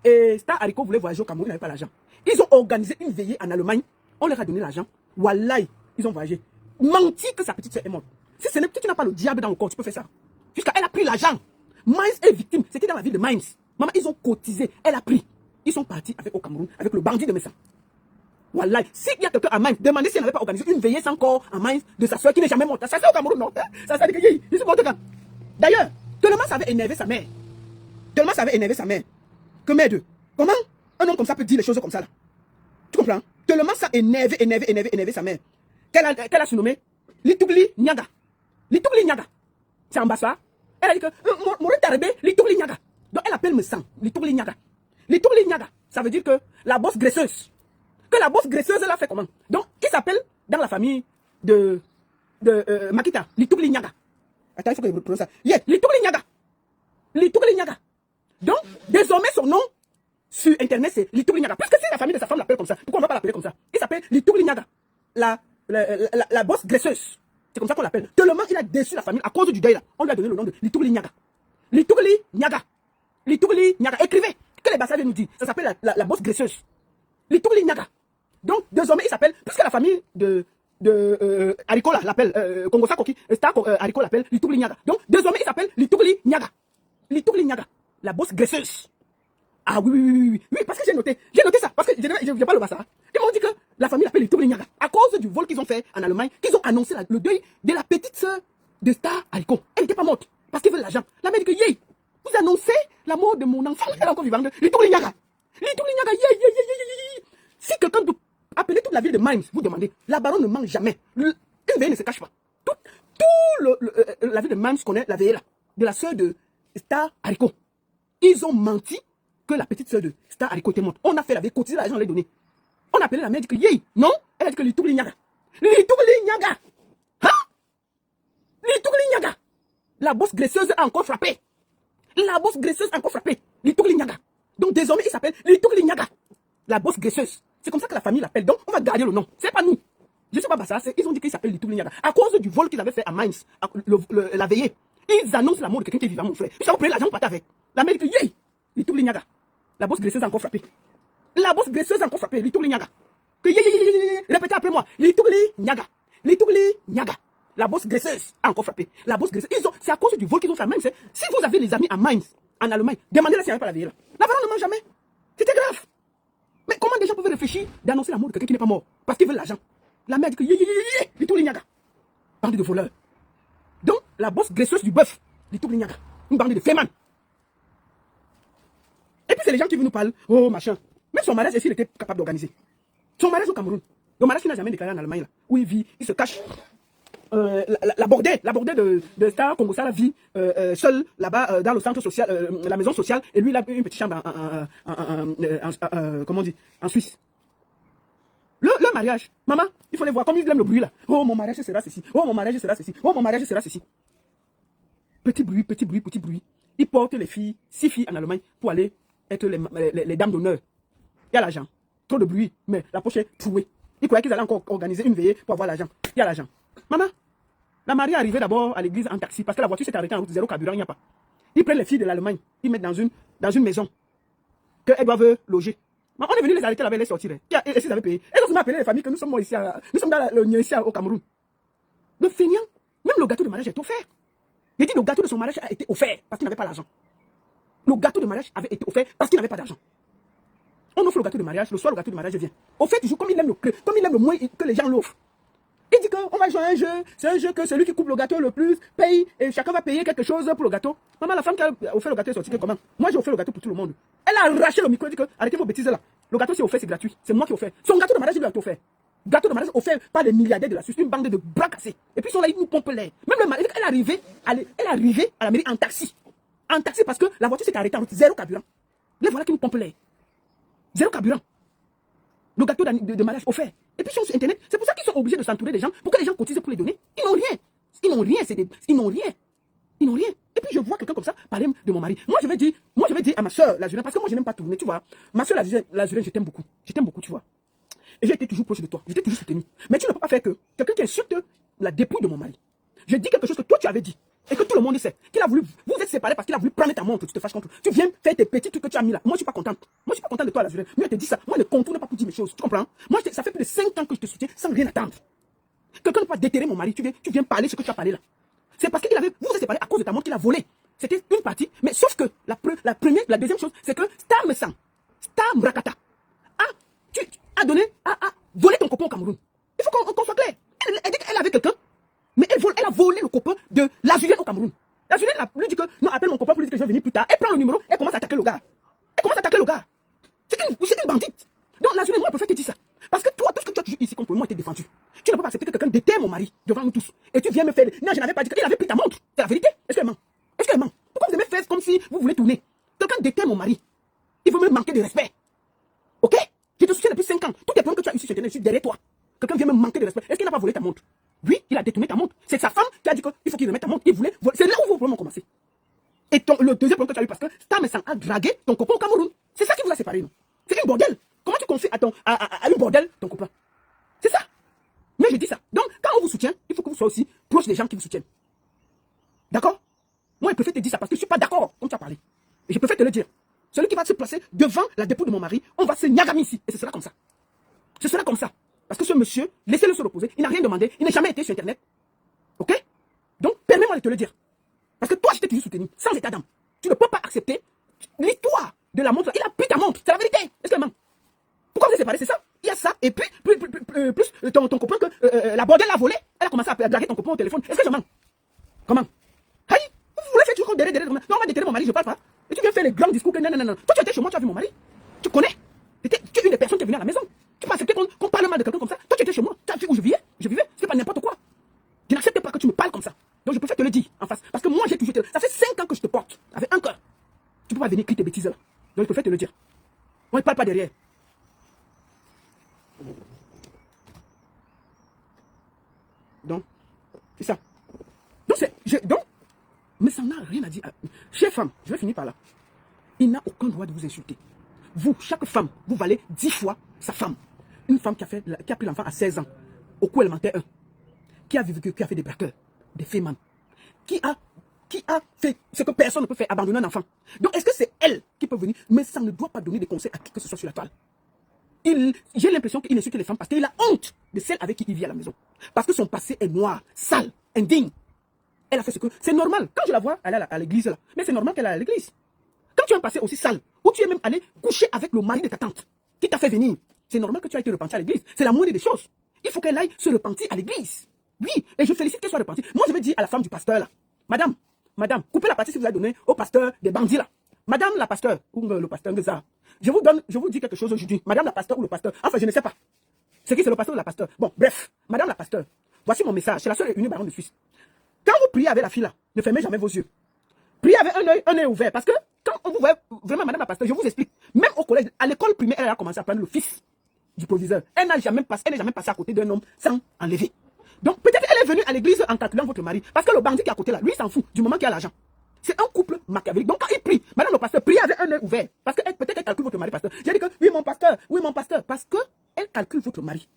Et Star Haricot voulait voyager au Cameroun, ils n'avaient pas l'argent. Ils ont organisé une veillée en Allemagne. On leur a donné l'argent. Wallahi, ils ont voyagé. Menti que sa petite soeur est morte. Si tu n'as pas le diable dans le corps, tu peux faire ça. Jusqu'à elle a pris l'argent. Mainz est victime. C'était dans la ville de Mainz. Maman, ils ont cotisé. Elle a pris. Ils sont partis au Cameroun avec le bandit de Messan. Wallahi, s'il y a quelqu'un à Mainz, demandez si elle n'avait pas organisé une veillée sans corps à Mainz de sa soeur qui n'est jamais morte. Ça c'est au Cameroun, non? Ça dit que je suis morte quand. D'ailleurs, tellement ça avait énervé sa mère. Tellement ça avait énervé sa mère. Que mère de. Comment un homme comme ça peut dire les choses comme ça là? Tu comprends? Tellement ça énervé sa mère. Qu'elle a surnommé Litougli Niaga. Litougli Niaga. C'est ambassadeur. Elle a dit que mon tarébé, Litougli Niaga. Donc elle appelle me sang. Litougli Niaga. Litougli Niaga. Ça veut dire que la bosse graisseuse. Que la bosse graisseuse, elle a fait comment? Donc, il s'appelle dans la famille de Makita, Litougli Niaga. Attends, il faut que je prononce ça. Yeah, Litougli Niaga. Litougli Niaga. Donc, désormais, son nom sur Internet, c'est Litougli Niaga. Parce que si la famille de sa femme l'appelle comme ça, pourquoi on ne va pas l'appeler comme ça? Il s'appelle Litougli Niaga. La bosse graisseuse. C'est comme ça qu'on l'appelle. Tellement il a déçu la famille à cause du deuil là. On lui a donné le nom de Litougli Niaga. Litougli Niaga. Litougli Niaga. Écrivez. Que les Bassas viennent nous dire. Ça s'appelle la bosse graisseuse. Litougli Niaga. Donc, désormais, il s'appelle, puisque la famille de Haricot l'appelle, Congosa Koki, Star Haricot l'appelle Litougli Niaga. Donc, désormais, il s'appelle Litougli Niaga. Litougli Niaga. La bosse graisseuse. Ah oui, parce que j'ai noté ça, parce que je n'ai pas le bassa. Ils m'ont dit que la famille l'appelle Litougli Niaga. À cause du vol qu'ils ont fait en Allemagne, qu'ils ont annoncé le deuil de la petite sœur de Star Haricot. Elle n'était pas morte, parce qu'ils veulent l'argent. La mère dit que, yé, vous annoncez la mort de mon enfant, elle est encore vivante. Litougli Niaga. Litougli Niaga, yé. Si quelqu'un peut appeler toute la ville de Mainz, vous demandez, la baronne ne mange jamais. Une veillée ne se cache pas. La ville de Mainz connaît la veillée là, de la sœur de Star Haricot. Ils ont menti que la petite sœur de Star Haricot était morte. On a fait la veillée, cotisé l'argent, on l'a donné. On a appelé la mère, dit que yé, non, elle a dit que Litougli Niaga. Litougli Niaga. Hein? Litougli Niaga. La bosse graisseuse a encore frappé. La bosse graisseuse a encore frappé. Litourli Niaga. Donc désormais, il s'appelle Litourli Niaga. La bosse graisseuse. C'est comme ça que la famille l'appelle. Donc on va garder le nom. C'est pas nous. Je sais pas Bassa, ils ont dit qu'il s'appelle Litourli Niaga. À cause du vol qu'ils avaient fait à Mainz, la veillée, ils annoncent la mort de quelqu'un qui est vivant, mon frère. Puis ça, vous prenez l'argent, vous partez avec. La mère dit que, yé, Litourli Niaga. La bosse graisseuse a encore frappé. La bosse graisseuse a encore frappé. Litourli Niaga. Que répétez après moi. Litourli Niaga. Litourli Niaga. La bosse graisseuse a encore frappé. La bosse graisseuse. C'est à cause du vol qu'ils ont fait à Mainz. Si vous avez les amis à Mainz, en Allemagne, demandez-leur s'il n'y avait pas la veillée là. La ne mange jamais. C'était grave. Mais comment des gens peuvent réfléchir d'annoncer la mort de quelqu'un qui n'est pas mort parce qu'ils veulent l'argent? La mère dit que Litourli Niaga. Bande de voleurs. Donc, la bosse graisseuse du bœuf. Litourli Niaga. Une bande de fémans. Et puis c'est les gens qui viennent nous parler. Oh machin. Même son mariage, s'il était capable d'organiser. Son mariage au Cameroun. Le mariage qu'il n'a jamais déclaré en Allemagne, là, où il vit, il se cache. La bordée de Star Congo, ça la vit seul là-bas dans le centre social, la maison sociale, et lui il a une petite chambre comment on dit, en Suisse. Le mariage, maman, il faut les voir comme ils aiment le bruit là. Oh mon mariage sera ceci, oh mon mariage sera ceci, oh mon mariage sera ceci. Petit bruit, petit bruit, petit bruit. Ils portent les filles, 6 filles en Allemagne pour aller être les dames d'honneur. Il y a l'argent, trop de bruit, mais la poche est trouée. Ils croyaient qu'ils allaient encore organiser une veillée pour avoir l'argent. Il y a l'argent. Maman, la mariée est arrivée d'abord à l'église en taxi parce que la voiture s'est arrêtée en route, zéro carburant, il n'y a pas. Ils prennent les filles de l'Allemagne, ils mettent dans une maison qu'elles doivent loger. Mais on est venu les arrêter là-bas et les sortir. Et s'ils avaient payé. Elles ont appelé les familles que nous sommes ici, nous sommes dans le Niaïsia au Cameroun. Le feignant, même le gâteau de mariage est offert. J'ai dit le gâteau de son mariage a été offert parce qu'il n'avait pas l'argent. Le gâteau de mariage avait été offert parce qu'il n'avait pas d'argent. On offre le gâteau de mariage, le soir le gâteau de mariage vient. Au fait, toujours comme il aime le moins que les gens l'offrent. Il dit qu'on va jouer à un jeu, c'est un jeu que celui qui coupe le gâteau le plus paye et chacun va payer quelque chose pour le gâteau. Maman, la femme qui a offert le gâteau est sortie comment? Moi j'ai offert le gâteau pour tout le monde. Elle a arraché le micro et dit que arrêtez vos bêtises là. Le gâteau c'est offert, c'est gratuit. C'est moi qui ai offert. Son gâteau de mariage il lui a été offert. Gâteau de mariage offert par les milliardaires de la Suisse, une bande de bras cassés. Et puis ils sont là, ils nous pompent l'air. Même le mariage, elle est arrivée à la mairie en taxi. En taxi parce que la voiture s'est arrêtée en route, zéro carburant. Les voilà qui nous pompent l'air. Zéro carburant. Le gâteau de mariage offert. Et puis ils sont sur Internet. C'est pour ça qu'ils sont obligés de s'entourer des gens pour que les gens cotisent pour les donner. Ils n'ont rien. Ils n'ont rien. Ils n'ont rien. Ils n'ont rien. Et puis je vois quelqu'un comme ça parler de mon mari. Moi je vais dire à ma soeur, la Julien, parce que moi je n'aime pas tourner, tu vois. Ma soeur, la Julien, je t'aime beaucoup. Je t'aime beaucoup, tu vois. Et j'ai été toujours proche de toi. J'étais toujours soutenu. Mais tu ne peux pas faire que quelqu'un qui insulte la dépouille de mon mari. Je dis quelque chose que toi tu avais dit. Et que tout le monde sait. Qu'il a voulu. Vous êtes séparés parce qu'il a voulu prendre ta montre. Tu te fâches contre. Tu viens faire tes petits trucs que tu as mis là. Moi je suis pas contente. Moi je suis pas contente de toi, la Julien. Moi je te dis ça. Moi ne contourne pas pour dire mes choses. Tu comprends? Moi ça fait plus de 5 ans que je te soutiens sans rien attendre. Quelqu'un ne peut pas déterrer mon mari. Tu viens parler ce que tu as parlé là. C'est parce qu'il avait. Vous êtes séparés à cause de ta montre qu'il a volé. C'était une partie. Mais sauf que la deuxième chose, c'est que Star Mrakata a volé ton copain au Cameroun. Il faut qu'on soit clair. Elle dit qu'elle avait quelqu'un. Mais elle a volé le copain de la Julienne au Cameroun. La Julienne lui dit que non, appelle mon copain pour lui dire que je vais venir plus tard. Elle prend le numéro, elle commence à attaquer le gars. C'est une bandite. Donc la Julienne, moi, je préfère te dire ça. Parce que toi, tout ce que tu as toujours ici contre moi était défendu. Tu ne peux pas accepter que quelqu'un déterre mon mari devant nous tous. Et tu viens me faire. Non, je n'avais pas dit qu'il avait pris ta montre. C'est la vérité. Est-ce qu'elle ment? Pourquoi vous aimez faire comme si vous voulez tourner? Quelqu'un déterre mon mari. Il veut me manquer de respect. Ok? Je te soutiens depuis 5 ans. Tous tes problèmes que tu as ici, je suis derrière toi. Quelqu'un vient me manquer de respect. Est-ce qu'il n'a pas volé ta montre? Oui, il a détourné ta montre. C'est sa femme qui a dit qu'il faut qu'il remette ta montre. Il voulait voler. C'est là où vos problèmes ont commencé. Et le deuxième problème que tu as eu, parce que Star Messan a dragué ton copain au Cameroun. C'est ça qui vous a séparés, non? C'est une bordel. Comment tu confies à une bordel ton copain? C'est ça. Mais je dis ça. Donc, quand on vous soutient, il faut que vous soyez aussi proche des gens qui vous soutiennent. D'accord? Moi, je préfère te dire ça parce que je ne suis pas d'accord, comme tu as parlé. Et je préfère te le dire. Celui qui va se placer devant la dépouille de mon mari, on va se niagami ici. Et ce sera comme ça. Ce sera comme ça. Parce que ce monsieur, laissez-le se reposer. Il n'a rien demandé. Il n'a jamais été sur Internet. Ok? Donc, permets-moi de te le dire. Parce que toi, je t'ai toujours soutenu, sans état d'âme. Tu ne peux pas accepter l'histoire de la montre. Il a pris ta montre. C'est la vérité. Est-ce que maman? Pourquoi vous êtes séparés? C'est ça. Il y a ça. Et puis, plus ton copain que la bordelle l'a volé. Elle a commencé à draguer ton copain au téléphone. Est-ce que je mens? Comment? Aïe! Vous voulez faire toujours derrière. Non, on va déterrer mon mari, je parle pas. Et tu viens faire les grands discours que non. Toi, tu étais chez moi, tu as vu mon mari. Tu connais? Tu es une des personnes qui est venue à la maison. Tu peux accepter qu'on parle mal de quelqu'un comme ça? Toi, tu étais chez moi. Tu as vu où je vivais? C'est pas n'importe quoi. Je n'accepte pas que tu me parles comme ça. Donc, je préfère te le dire en face. Parce que moi, j'ai toujours été. Ça fait 5 ans que je te porte. Avec un cœur. Tu peux pas venir crier tes bêtises là. Donc, je préfère te le dire. Moi, je parle pas derrière. Donc, c'est ça. Donc, mais ça n'a rien à dire. Chère femme, je vais finir par là. Il n'a aucun droit de vous insulter. Vous, chaque femme, vous valez 10 fois sa femme. Une femme qui a pris l'enfant à 16 ans, au cours élémentaire 1, qui a fait des braqueurs, des fémans, qui a fait ce que personne ne peut faire, abandonner un enfant. Donc, est-ce que c'est elle qui peut venir? Mais ça ne doit pas donner des conseils à qui que ce soit sur la toile. J'ai l'impression qu'il insulte les femmes parce qu'il a honte de celle avec qui il vit à la maison. Parce que son passé est noir, sale, indigne. Elle a fait ce que... C'est normal. Quand je la vois aller à l'église, là, mais c'est normal qu'elle aille à l'église. Quand tu as un passé aussi sale, où tu es même allé coucher avec le mari de ta tante, qui t'a fait venir, c'est normal que tu aies été repenti à l'église. C'est la moindre des choses. Il faut qu'elle aille se repentir à l'église. Oui, et je félicite qu'elle soit repentie. Moi, je vais dire à la femme du pasteur, là, Madame, coupez la partie si vous avez donné au pasteur des bandits, là. Madame la pasteur, ou le pasteur de ça. Je vous dis quelque chose aujourd'hui. Madame la pasteur ou le pasteur. Enfin, je ne sais pas. C'est qui, c'est le pasteur ou la pasteur? Bon, bref. Madame la pasteur, voici mon message. C'est la seule et unique baronne de Suisse. Quand vous priez avec la fille là, ne fermez jamais vos yeux. Priez avec un œil ouvert. Parce que quand vous voyez vraiment Madame la pasteur, je vous explique. Même au collège, à l'école primaire, elle a commencé à prendre le fils du proviseur. Elle n'est jamais passée à côté d'un homme sans enlever. Donc peut-être elle est venue à l'église en calculant votre mari. Parce que le bandit qui est à côté là, lui il s'en fout du moment qu'il a l'argent. C'est un couple machiavélique. Donc quand il prie, Madame le pasteur, priez avec un œil ouvert. Parce que peut-être elle calcule votre mari, pasteur. J'ai dit que oui mon pasteur. Parce que elle calcule votre mari.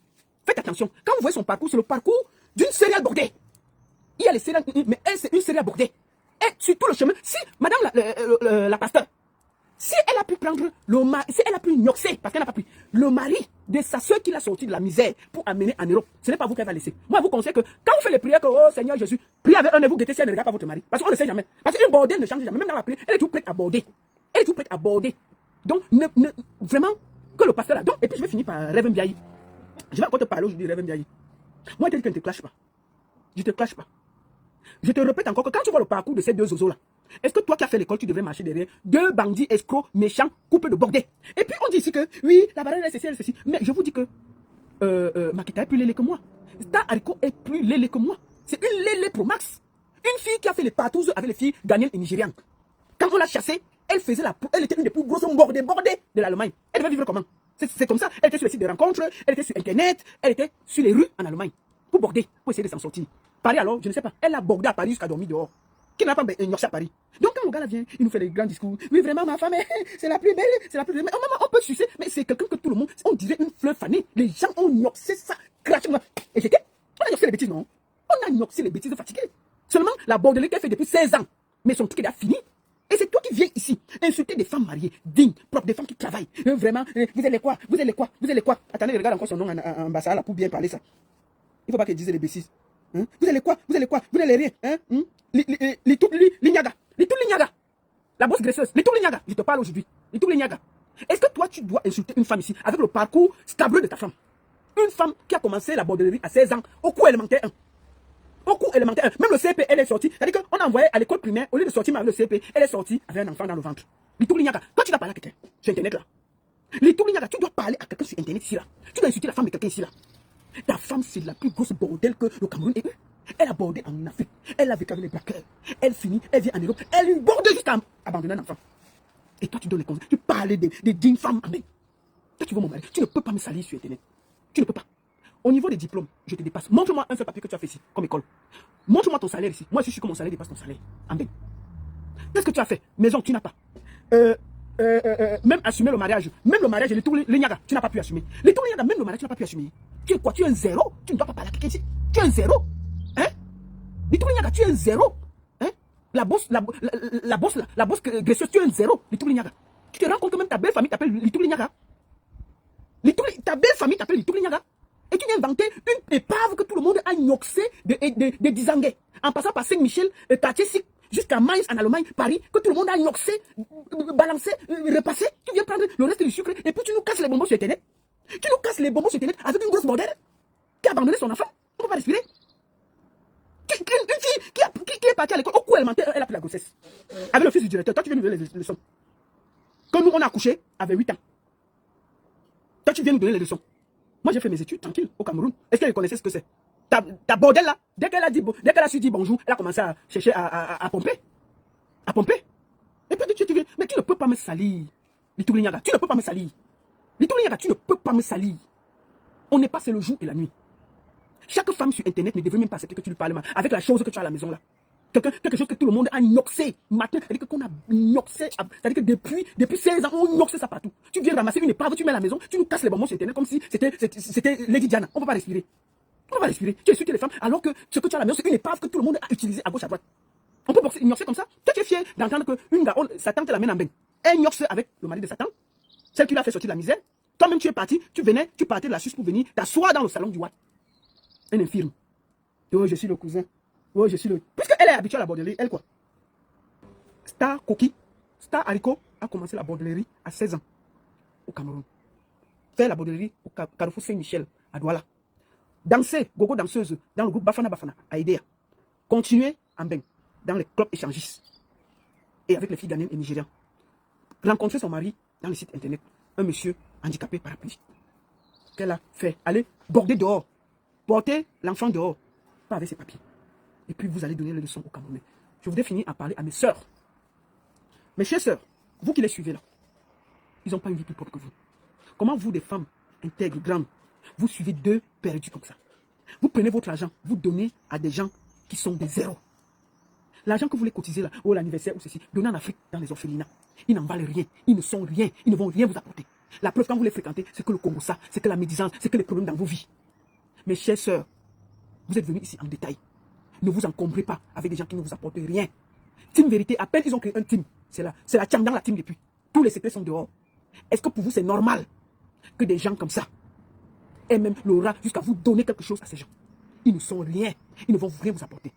Faites attention. Quand vous voyez son parcours, c'est le parcours d'une série abordée. Il y a les séries, mais elle c'est une série abordée. Et sur tout le chemin, si Madame la pasteur, si elle a pu prendre le mari, si elle a pu gnoxer, parce qu'elle n'a pas pris, le mari de sa soeur qui l'a sorti de la misère pour amener en Europe, ce n'est pas vous qu'elle va laisser. Moi, je vous conseille que quand vous faites les prières que, oh Seigneur Jésus, priez avec un et vous guettez si elle ne regarde pas votre mari. Parce qu'on ne sait jamais. Parce qu'une bordelle ne change jamais. Même dans la prière, elle est tout prête à border. Donc, vraiment, que le pasteur là. Donc, et puis je vais finir par Reverend Biaï. Je vais encore te parler aujourd'hui, Reverend Biaï. Moi, je te dis que ne te clash pas. Je ne te clash pas. Je te répète encore que quand tu vois le parcours de ces deux zozos là, est-ce que toi qui as fait l'école, tu devrais marcher derrière deux bandits, escrocs, méchants, coupés de bordel? Et puis on dit ici que, oui, la baronne est ceci, elle est ceci. Mais je vous dis que Makita est plus lélé que moi. Star Hariko est plus lélé que moi. C'est une lélé pro max. Une fille qui a fait les partouzes avec les filles ghanaiennes et nigérianes. Quand on l'a chassée, elle était une des plus grosses bordées de l'Allemagne. Elle devait vivre comment? C'est comme ça. Elle était sur les sites de rencontres, elle était sur Internet, elle était sur les rues en Allemagne. Pour border, pour essayer de s'en sortir. Paris alors, je ne sais pas. Elle a bordé à Paris jusqu'à dormir dehors. Qui n'a pas ignoré à Paris. Donc quand le gars là vient, il nous fait des grands discours. Oui, vraiment, ma femme, c'est la plus belle, c'est la plus belle. Mais maman, on peut sucer, mais c'est quelqu'un que tout le monde, on dirait une fleur fanée. Les gens ont gnoxé ça gratuitement. Et j'étais, on a gnoxé les bêtises, non? On a gnoxé les bêtises fatiguées. Seulement, la bordelier qu'elle fait depuis 16 ans. Mais son truc, il a fini. Et c'est toi qui viens ici insulter des femmes mariées, dignes, propres, des femmes qui travaillent. Vraiment, vous êtes les quoi? Vous êtes les quoi? Vous êtes les quoi? Attendez, regarde encore son nom en bas là pour bien parler ça. Il ne faut pas qu'elle dise les bêtises. Hein? Vous allez quoi? Vous allez quoi? Vous allez rien. Hein? L'Ignaga. La bosse graisseuse. L'Ignaga. Je te parle aujourd'hui. L'Ignaga. Est-ce que toi, tu dois insulter une femme ici avec le parcours scabreux de ta femme? Une femme qui a commencé la bordellerie à 16 ans au cours élémentaire 1. Même le CP, elle est sortie. C'est-à-dire qu'on a envoyé à l'école primaire, au lieu de sortir avec le CP, elle est sortie avec un enfant dans le ventre. L'Ignaga. Quand tu dois parler à quelqu'un sur Internet là, l'Ignaga, tu dois parler à quelqu'un sur Internet ici là. Tu dois insulter la femme de quelqu'un ici là. Ta femme, c'est la plus grosse bordel que le Cameroun ait eu. Elle a bordé en Afrique. Elle a vécu avec les braqueurs. Elle finit, elle vient en Europe. Elle borde jusqu'à abandonner un enfant. Et toi, tu donnes les conseils. Tu parles des dignes femmes. Amen. Toi, tu vois mon mari. Tu ne peux pas me salir sur Internet. Tu ne peux pas. Au niveau des diplômes, je te dépasse. Montre-moi un seul papier que tu as fait ici, comme école. Montre-moi ton salaire ici. Moi, je suis que mon salaire dépasse ton salaire. Amen. Qu'est-ce que tu as fait? Maison, tu n'as pas. Même assumer le mariage. Même le mariage, les Niaga, tu n'as pas pu assumer. Les Niaga, même le mariage, tu n'as pas pu assumer. Tu es quoi? Tu es un zéro? Tu ne dois pas parler à quelqu'un ici. Tu es un zéro? Hein? Les Niaga, tu es un zéro? Hein? La bosse graisseuse, tu es un zéro. Les Niaga. Tu te rends compte que même ta belle famille t'appelle les Niaga. Ta belle famille t'appelle les Niaga. Et tu viens inventer une épave que tout le monde a gnoxé de Dizangué. En passant par Saint-Michel, Tartier, jusqu'à Mainz en Allemagne, Paris, que tout le monde a gnoxé, balancé, repassé. Tu viens prendre le reste du sucre et puis tu nous casses les bonbons sur Internet. Tu nous casses les bonbons sur Internet avec une grosse bordelle qui a abandonné son enfant. On ne peut pas respirer. Une fille qui est partie à l'école, au cours élémentaire, elle a pris la grossesse. Avec le fils du directeur, toi tu viens nous donner les leçons. Quand nous on a accouché, avec 8 ans. Toi tu viens nous donner les leçons. Moi j'ai fait mes études tranquille au Cameroun. Est-ce qu'elle connaissait ce que c'est? Ta bordel là, dès qu'elle a su dire bonjour, elle a commencé à chercher à pomper. À pomper. Et puis tu viens. Mais tu ne peux pas me salir. L'Itoulignaga, tu ne peux pas me salir. L'Itoulignaga, tu ne peux pas me salir. On n'est pas, c'est le jour et la nuit. Chaque femme sur Internet ne devrait même pas accepter que tu lui parles mal. Avec la chose que tu as à la maison là. quelque chose que tout le monde a gnoxé. Matin, c'est-à-dire qu'on a gnoxé. C'est-à-dire que depuis 16 ans, on gnoxe ça partout. Tu viens ramasser une épave, tu mets à la maison, tu nous casses les bonbons sur Internet comme si c'était Lady Diana. On ne peut pas respirer. On ne peut pas respirer. Tu insultes les femmes alors que ce que tu as à la maison, c'est une épave que tout le monde a utilisée à gauche, à droite. On peut gnoxer comme ça. Toi, tu es fier d'entendre qu'une garonne, Satan te l'amène en bain. Elle gnoxe avec le mari de Satan, celle qui l'a fait sortir de la misère. Toi-même, tu es parti, tu partais de la Suisse pour venir t'asseoir dans le salon du Watt. Un infirme. Oh, je suis le cousin. Oh, je suis le... Puisqu'elle est habituée à la bordellerie, elle quoi? Star Coquille, Star Haricot a commencé la bordellerie à 16 ans au Cameroun. Fait la bordellerie au Carrefour Saint-Michel à Douala. Danser, gogo danseuse, dans le groupe Bafana Bafana à Edea. Continuer en bain, dans les clubs échangistes. Et avec les filles ghanéennes et nigériennes. Rencontrer son mari dans le site internet. Un monsieur handicapé paraplégique. Qu'elle a fait aller border dehors. Porter l'enfant dehors. Pas avec ses papiers. Et puis vous allez donner les leçons aux Camerounais. Je voudrais finir à parler à mes sœurs. Mes chères sœurs, vous qui les suivez là, ils n'ont pas une vie plus propre que vous. Comment vous, des femmes intègres, grandes, vous suivez deux perdus comme ça? Vous prenez votre argent, vous donnez à des gens qui sont des zéros. L'argent que vous voulez cotiser là, ou l'anniversaire ou ceci, donnez en Afrique dans les orphelinats. Ils n'en valent rien, ils ne sont rien, ils ne vont rien vous apporter. La preuve, quand vous les fréquentez, c'est que le Congo, ça, c'est que la médisance, c'est que les problèmes dans vos vies. Mes chères sœurs, vous êtes venus ici en détail. Ne vous encombrez pas avec des gens qui ne vous apportent rien. Team Vérité, à peine ils ont créé un team. C'est la Tchang dans la team depuis. Tous les secrets sont dehors. Est-ce que pour vous c'est normal que des gens comme ça aient même l'aura jusqu'à vous donner quelque chose à ces gens? Ils ne sont rien. Ils ne vont rien vous apporter.